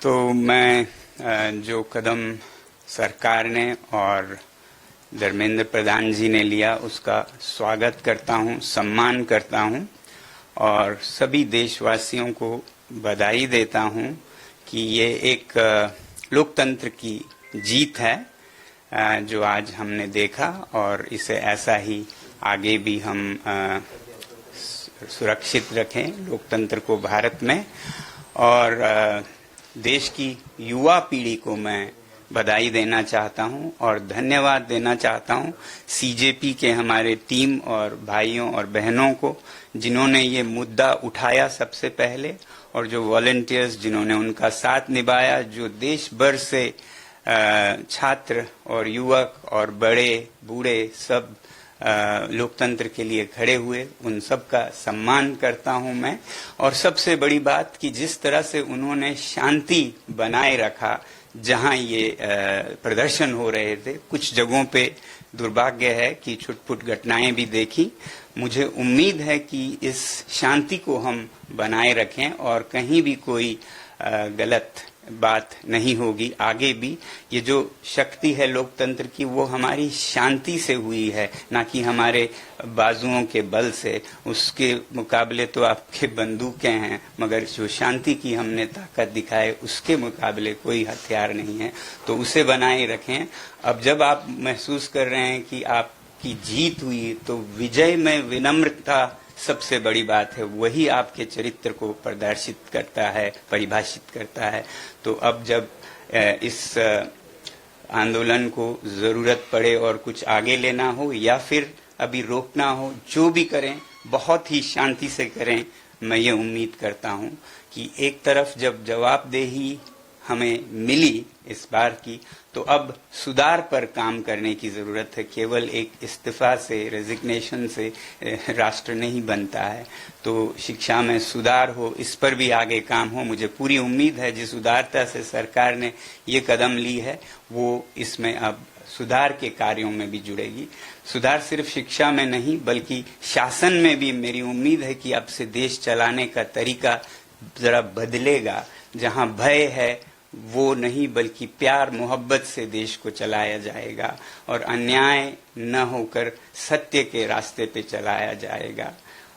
तो मैं जो कदम सरकार ने और धर्मेंद्र प्रधान जी ने लिया उसका स्वागत करता हूं, सम्मान करता हूं और सभी देशवासियों को बधाई देता हूं कि ये एक लोकतंत्र की जीत है जो आज हमने देखा और इसे ऐसा ही आगे भी हम सुरक्षित रखें लोकतंत्र को भारत में। और देश की युवा पीढ़ी को मैं बधाई देना चाहता हूं और धन्यवाद देना चाहता हूं सीजेपी के हमारे टीम और भाइयों और बहनों को जिन्होंने ये मुद्दा उठाया सबसे पहले, और जो वॉलंटियर्स जिन्होंने उनका साथ निभाया, जो देश भर से छात्र और युवक और बड़े बूढ़े सब लोकतंत्र के लिए खड़े हुए, उन सब का सम्मान करता हूं मैं। और सबसे बड़ी बात कि जिस तरह से उन्होंने शांति बनाए रखा जहां ये प्रदर्शन हो रहे थे, कुछ जगहों पे दुर्भाग्य है कि छुटपुट घटनाएं भी देखी। मुझे उम्मीद है कि इस शांति को हम बनाए रखें और कहीं भी कोई गलत बात नहीं होगी आगे भी। ये जो शक्ति है लोकतंत्र की वो हमारी शांति से हुई है, ना कि हमारे बाजुओं के बल से। उसके मुकाबले तो आपके बंदूकें हैं, मगर जो शांति की हमने ताकत दिखाए उसके मुकाबले कोई हथियार नहीं है, तो उसे बनाए रखें। अब जब आप महसूस कर रहे हैं कि आपकी जीत हुई, तो विजय में विनम्रता सबसे बड़ी बात है, वही आपके चरित्र को प्रदर्शित करता है, परिभाषित करता है। तो अब जब इस आंदोलन को जरूरत पड़े और कुछ आगे लेना हो या फिर अभी रोकना हो, जो भी करें बहुत ही शांति से करें। मैं ये उम्मीद करता हूं कि एक तरफ जब जवाबदेही हमें मिली इस बार की, तो अब सुधार पर काम करने की जरूरत है। केवल एक इस्तीफा से, रेजिग्नेशन से राष्ट्र नहीं बनता है। तो शिक्षा में सुधार हो, इस पर भी आगे काम हो। मुझे पूरी उम्मीद है जिस उदारता से सरकार ने ये कदम ली है वो इसमें अब सुधार के कार्यों में भी जुड़ेगी। सुधार सिर्फ शिक्षा में नहीं बल्कि शासन में भी मेरी उम्मीद है कि अब से देश चलाने का तरीका जरा बदलेगा। जहां भय है वो नहीं बल्कि प्यार मोहब्बत से देश को चलाया जाएगा और अन्याय न होकर सत्य के रास्ते पे चलाया जाएगा।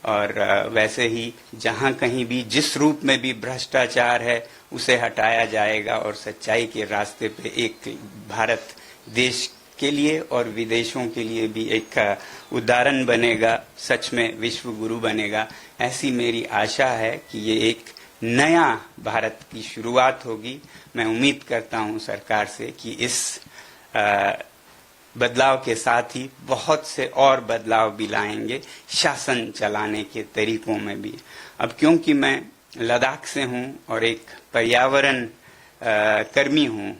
और वैसे ही जहां कहीं भी जिस रूप में भी भ्रष्टाचार है उसे हटाया जाएगा और सच्चाई के रास्ते पे एक भारत देश के लिए और विदेशों के लिए भी एक उदाहरण बनेगा, सच में विश्व गुरु बनेगा। ऐसी मेरी आशा है कि ये एक नया भारत की शुरुआत होगी। मैं उम्मीद करता हूं सरकार से कि इस बदलाव के साथ ही बहुत से और बदलाव भी लाएंगे शासन चलाने के तरीकों में भी। अब क्योंकि मैं लद्दाख से हूं और एक पर्यावरण कर्मी हूं,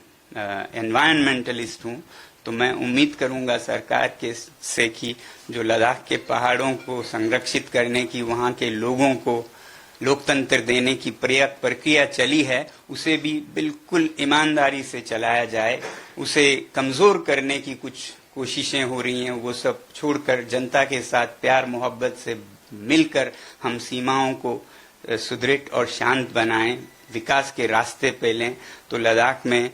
एनवायरमेंटलिस्ट हूं, तो मैं उम्मीद करूंगा सरकार के से कि जो लद्दाख के पहाड़ों को संरक्षित करने की, वहां के लोगों को लोकतंत्र देने की प्रक्रिया चली है, उसे भी बिल्कुल ईमानदारी से चलाया जाए। उसे कमजोर करने की कुछ कोशिशें हो रही हैं, वो सब छोड़कर जनता के साथ प्यार मोहब्बत से मिलकर हम सीमाओं को सुदृढ़ और शांत बनाएं, विकास के रास्ते पे लें। तो लद्दाख में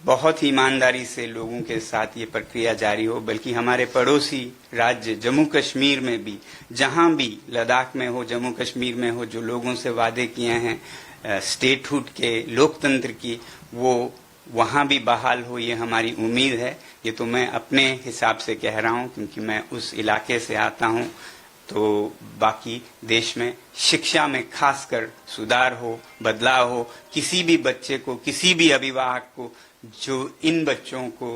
बहुत ही ईमानदारी से लोगों के साथ ये प्रक्रिया जारी हो। बल्कि हमारे पड़ोसी राज्य जम्मू कश्मीर में भी, जहां भी लद्दाख में हो, जम्मू कश्मीर में हो, जो लोगों से वादे किए हैं स्टेटहुड के, लोकतंत्र की, वो वहां भी बहाल हो, ये हमारी उम्मीद है। ये तो मैं अपने हिसाब से कह रहा हूं क्योंकि मैं उस इलाके से आता हूं। तो बाकी देश में शिक्षा में खासकर सुधार हो, बदलाव हो। किसी भी बच्चे को, किसी भी अभिभावक को जो इन बच्चों को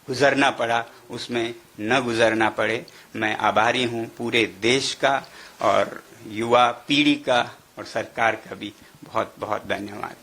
गुजरना पड़ा उसमें न गुजरना पड़े। मैं आभारी हूं पूरे देश का और युवा पीढ़ी का और सरकार का भी बहुत बहुत धन्यवाद।